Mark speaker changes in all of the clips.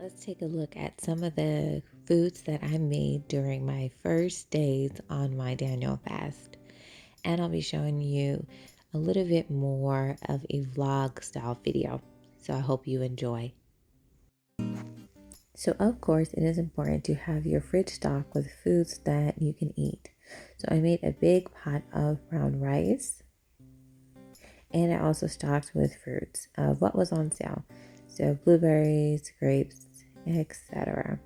Speaker 1: Let's take a look at some of the foods that I made during my first days on my Daniel fast. And I'll be showing you a little bit more of a vlog style video. So I hope you enjoy. So of course it is important to have your fridge stocked with foods that you can eat. So I made a big pot of brown rice. And I also stocked with fruits of what was on sale. So blueberries, grapes, etc.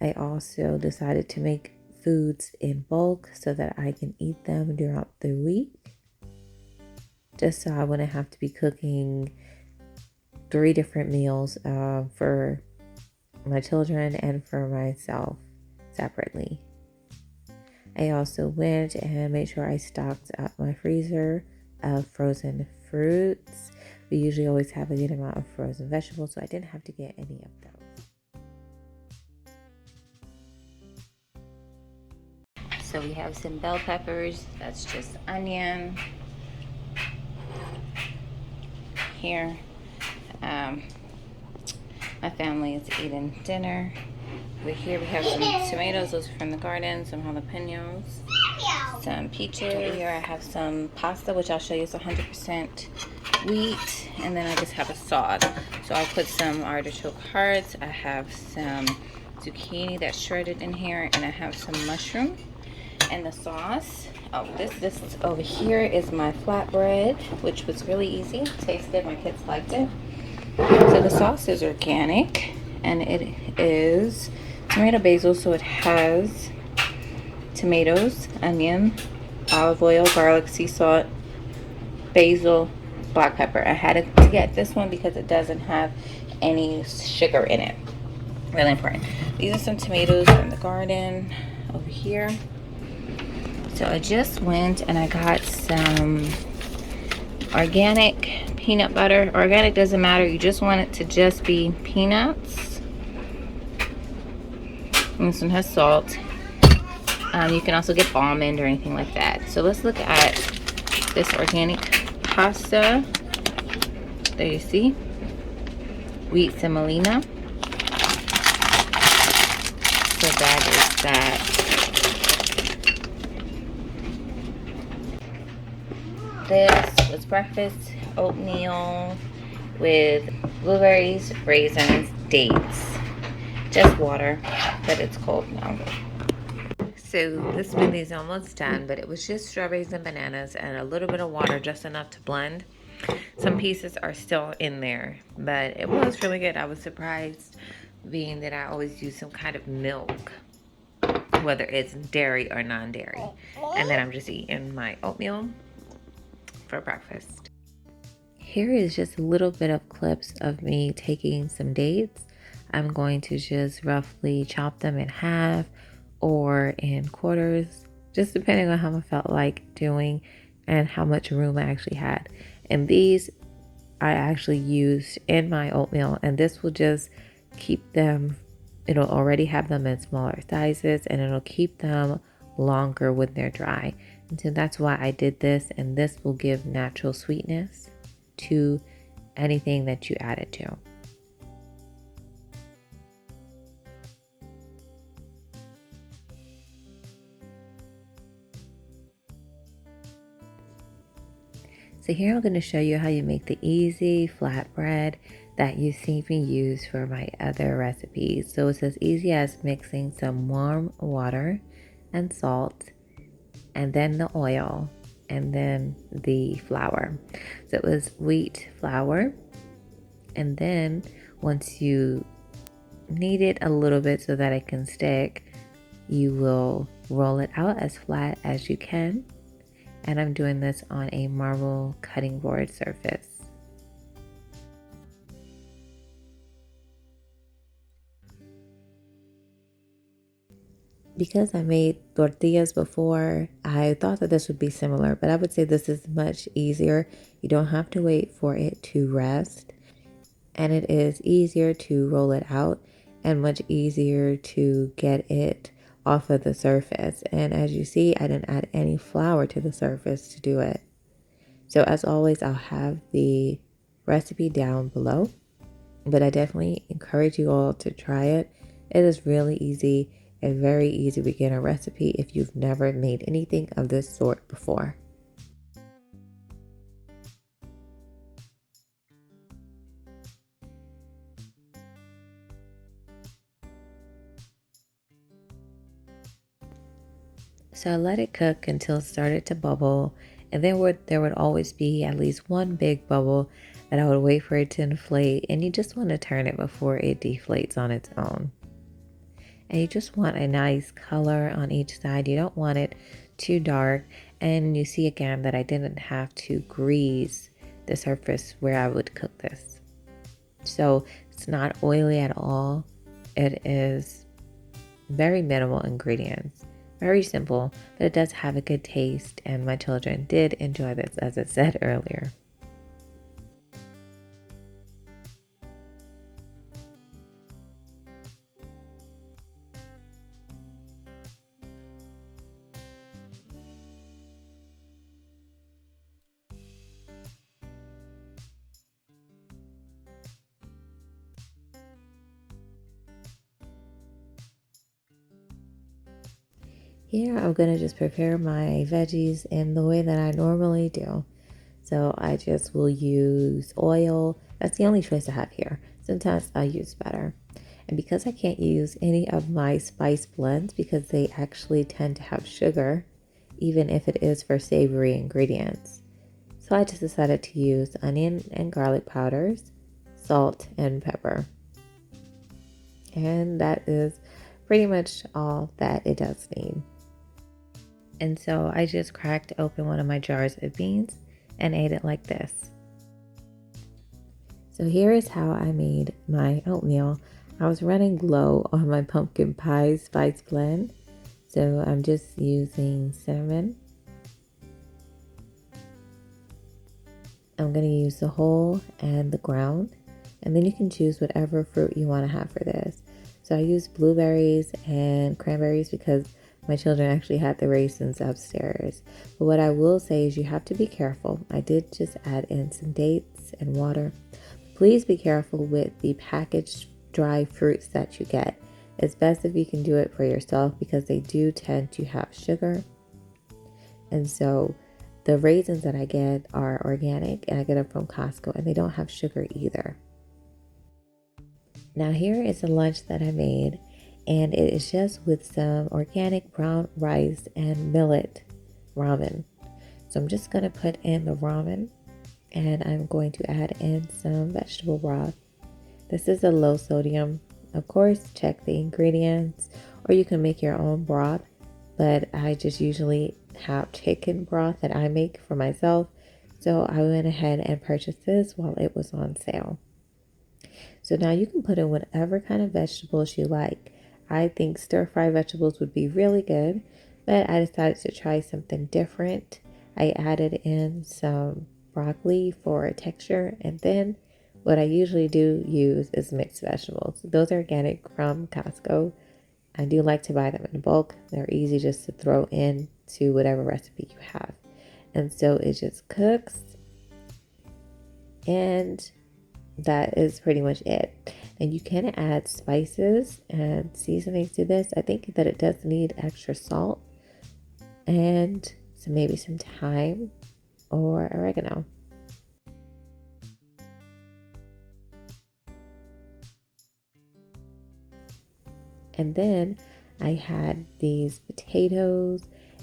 Speaker 1: I also decided to make foods in bulk so that I can eat them throughout the week, just so I wouldn't have to be cooking 3 different meals for my children and for myself separately. I also went and made sure I stocked up my freezer of frozen fruits. We usually always have a good amount of frozen vegetables, so I didn't have to get any of those. So we have some bell peppers, that's just onion. Here, my family is eating dinner. Over here we have some tomatoes, those are from the garden, some jalapenos, some peaches. Over here I have some pasta, which I'll show you is 100% wheat, and then I just have a sauce. So I put some artichoke hearts, I have some zucchini that's shredded in here, and I have some mushroom. And the sauce, this over here is my flatbread, which was really easy, tastes good, my kids liked it. So the sauce is organic, and it is tomato basil, so it has tomatoes, onion, olive oil, garlic, sea salt, basil, black pepper. I had to get this one because it doesn't have any sugar in it. Really important. These are some tomatoes from the garden over here. So I just went and I got some organic peanut butter. Organic doesn't matter, you just want it to just be peanuts. And this one has salt. You can also get almond or anything like that. So let's look at this organic pasta. There you see, wheat semolina. So that is that. This was breakfast, oatmeal with blueberries, raisins, dates. Just water, but it's cold now. So this smoothie is almost done, but it was just strawberries and bananas and a little bit of water, just enough to blend. Some pieces are still in there, but it was really good. I was surprised, being that I always use some kind of milk, whether it's dairy or non-dairy. And then I'm just eating my oatmeal for breakfast. Here is just a little bit of clips of me taking some dates. I'm going to just roughly chop them in half or in quarters, just depending on how I felt like doing and how much room I actually had. And these I actually used in my oatmeal, and this will just keep them, it'll already have them in smaller sizes, and it'll keep them longer when they're dry. And so that's why I did this, and this will give natural sweetness to anything that you add it to. So here I'm going to show you how you make the easy flatbread that you see me use for my other recipes. So it's as easy as mixing some warm water and salt, and then the oil, and then the flour. So it was wheat flour, and then once you knead it a little bit so that it can stick, you will roll it out as flat as you can. And I'm doing this on a marble cutting board surface. Because I made tortillas before, I thought that this would be similar, but I would say this is much easier. You don't have to wait for it to rest, and it is easier to roll it out and much easier to get it off of the surface. And as you see, I didn't add any flour to the surface to do it. So as always, I'll have the recipe down below.
Speaker 2: but I definitely encourage you all to try it. It is really easy, a very easy beginner recipe if you've never made anything of this sort before. So I let it cook until it started to bubble, and then there would always be at least one big bubble that I would wait for it to inflate, and you just want to turn it before it deflates on its own. And you just want a nice color on each side. You don't want it too dark. And you see again that I didn't have to grease the surface where I would cook this. So it's not oily at all. It is very minimal ingredients. Very simple, but it does have a good taste, and my children did enjoy this, as I said earlier. Here I'm gonna just prepare my veggies in the way that I normally do. So I just will use oil. That's the only choice I have here. Sometimes I use butter. And because I can't use any of my spice blends because they actually tend to have sugar, even if it is for savory ingredients. So I just decided to use onion and garlic powders, salt, and pepper. And that is pretty much all that it does need. And so I just cracked open one of my jars of beans and ate it like this. So here is how I made my oatmeal. I was running low on my pumpkin pie spice blend, so I'm just using cinnamon. I'm going to use the whole and the ground, and then you can choose whatever fruit you want to have for this. So I used blueberries and cranberries because my children actually had the raisins upstairs. But what I will say is you have to be careful. I did just add in some dates and water. Please be careful with the packaged dry fruits that you get. It's best if you can do it for yourself because they do tend to have sugar. And so the raisins that I get are organic and I get them from Costco and they don't have sugar either. Now here is the lunch that I made, and it is just with some organic brown rice and millet ramen. So I'm just going to put in the ramen and I'm going to add in some vegetable broth. This is a low sodium. Of course, check the ingredients or you can make your own broth, but I just usually have chicken broth that I make for myself. So I went ahead and purchased this while it was on sale. So now you can put in whatever kind of vegetables you like. I think stir-fry vegetables would be really good, but I decided to try something different. I added in some broccoli for texture, and then what I usually do use is mixed vegetables. Those are organic from Costco. I do like to buy them in bulk. They're easy just to throw in to whatever recipe you have. And so it just cooks, and that is pretty much it. And you can add spices and seasonings to this. I think that it does need extra salt and maybe some thyme or oregano. And then I had these potatoes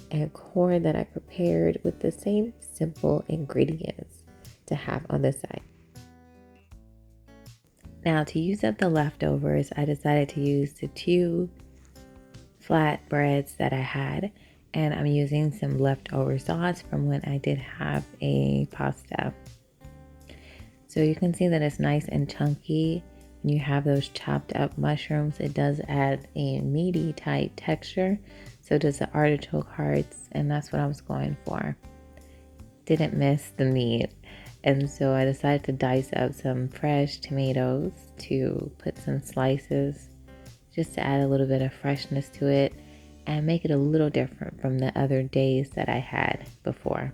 Speaker 2: and corn that I prepared with the same simple ingredients to have on the side. Now, to use up the leftovers, I decided to use the 2 flatbreads that I had, and I'm using some leftover sauce from when I did have a pasta. So you can see that it's nice and chunky. When you have those chopped up mushrooms, it does add a meaty type texture. So does the artichoke hearts, and that's what I was going for. Didn't miss the meat. And so I decided to dice up some fresh tomatoes to put some slices just to add a little bit of freshness to it and make it a little different from the other days that I had before.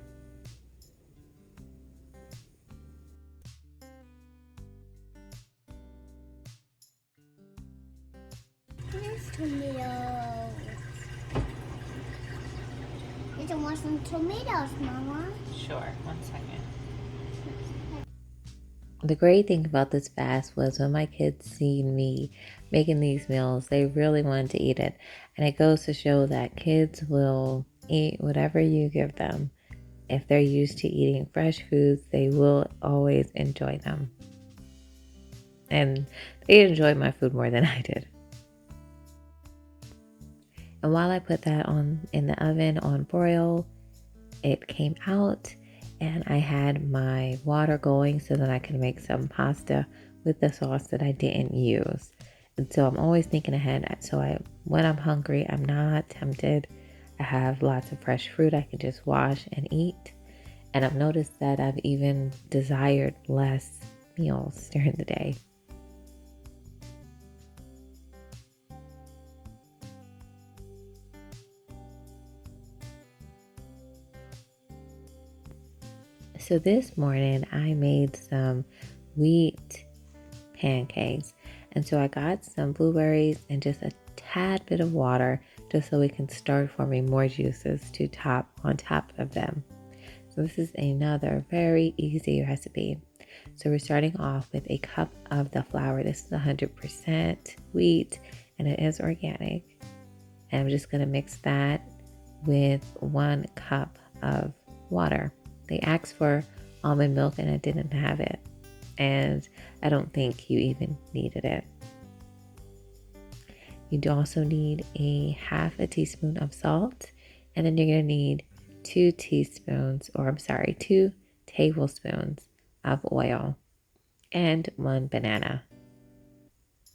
Speaker 3: Here's tomato. You don't want some tomatoes, Mama?
Speaker 1: Sure, 1 second.
Speaker 2: The great thing about this fast was when my kids seen me making these meals, they really wanted to eat it. And it goes to show that kids will eat whatever you give them. If they're used to eating fresh foods, they will always enjoy them. And they enjoyed my food more than I did. And while I put that on in the oven on broil, it came out and I had my water going so that I could make some pasta with the sauce that I didn't use. And so I'm always thinking ahead. So when I'm hungry, I'm not tempted. I have lots of fresh fruit I can just wash and eat. And I've noticed that I've even desired less meals during the day. So this morning I made some wheat pancakes. And so I got some blueberries and just a tad bit of water just so we can start forming more juices to top on top of them. So this is another very easy recipe. So we're starting off with a cup of the flour. This is 100% wheat and it is organic. And I'm just going to mix that with 1 cup of water. They asked for almond milk and I didn't have it. And I don't think you even needed it. You do also need a half a teaspoon of salt. And then you're going to need 2 tablespoons of oil and 1 banana.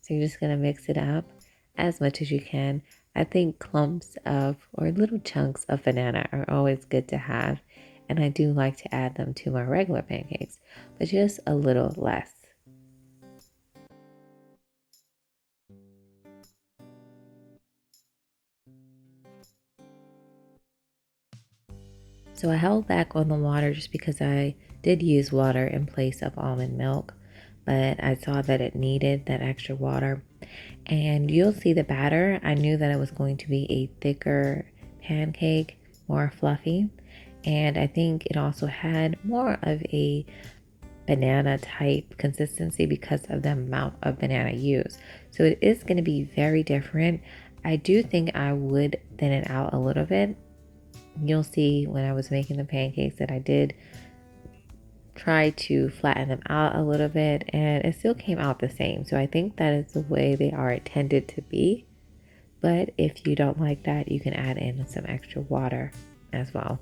Speaker 2: So you're just going to mix it up as much as you can. I think clumps of or little chunks of banana are always good to have. And I do like to add them to my regular pancakes, but just a little less. So I held back on the water just because I did use water in place of almond milk, but I saw that it needed that extra water. And you'll see the batter. I knew that it was going to be a thicker pancake, more fluffy. And I think it also had more of a banana type consistency because of the amount of banana used. So it is going to be very different. I do think I would thin it out a little bit. You'll see when I was making the pancakes that I did try to flatten them out a little bit and it still came out the same. So I think that is the way they are intended to be. But if you don't like that, you can add in some extra water as well.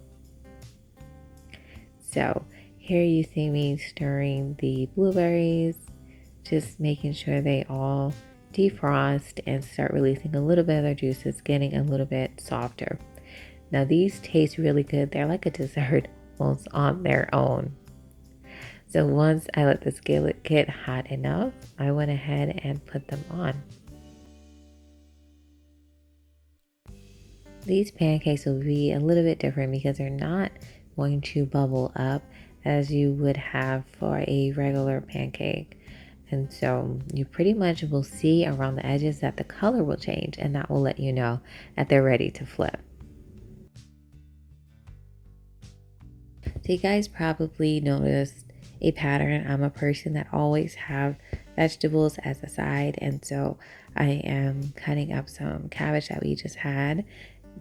Speaker 2: So here you see me stirring the blueberries, just making sure they all defrost and start releasing a little bit of their juices, getting a little bit softer. Now these taste really good. They're like a dessert almost on their own. So once I let the skillet get hot enough, I went ahead and put them on. These pancakes will be a little bit different because they're not going to bubble up as you would have for a regular pancake. And so you pretty much will see around the edges that the color will change, and that will let you know that they're ready to flip. So you guys probably noticed a pattern. I'm a person that always have vegetables as a side, and so I am cutting up some cabbage that we just had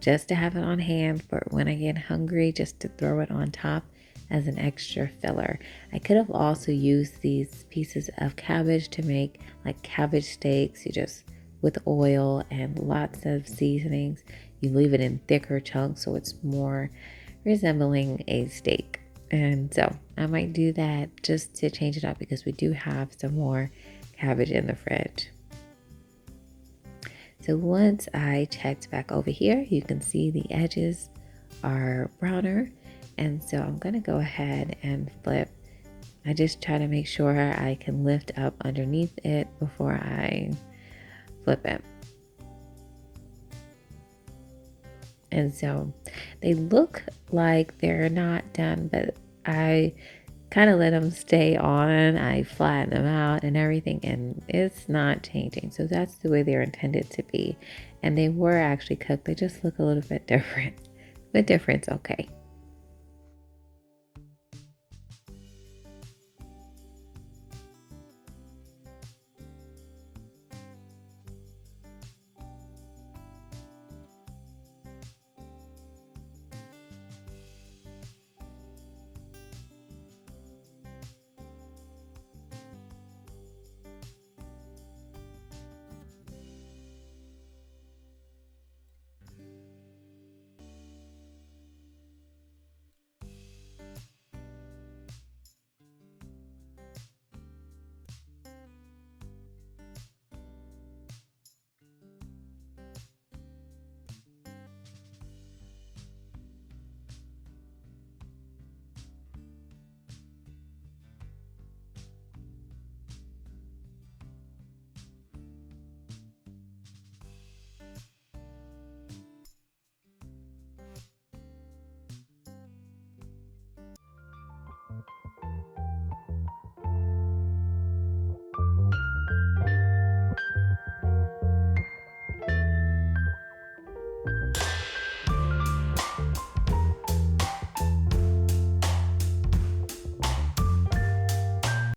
Speaker 2: just to have it on hand for when I get hungry, just to throw it on top as an extra filler. I could have also used these pieces of cabbage to make like cabbage steaks. You just, with oil and lots of seasonings, you leave it in thicker chunks so it's more resembling a steak. And so I might do that just to change it up because we do have some more cabbage in the fridge. So once I checked back over here, you can see the edges are browner. And so I'm going to go ahead and flip. I just try to make sure I can lift up underneath it before I flip it. And so they look like they're not done, but I kind of let them stay on. I flatten them out and everything, and it's not changing. So that's the way they're intended to be. And they were actually cooked. They just look a little bit different. The difference, okay.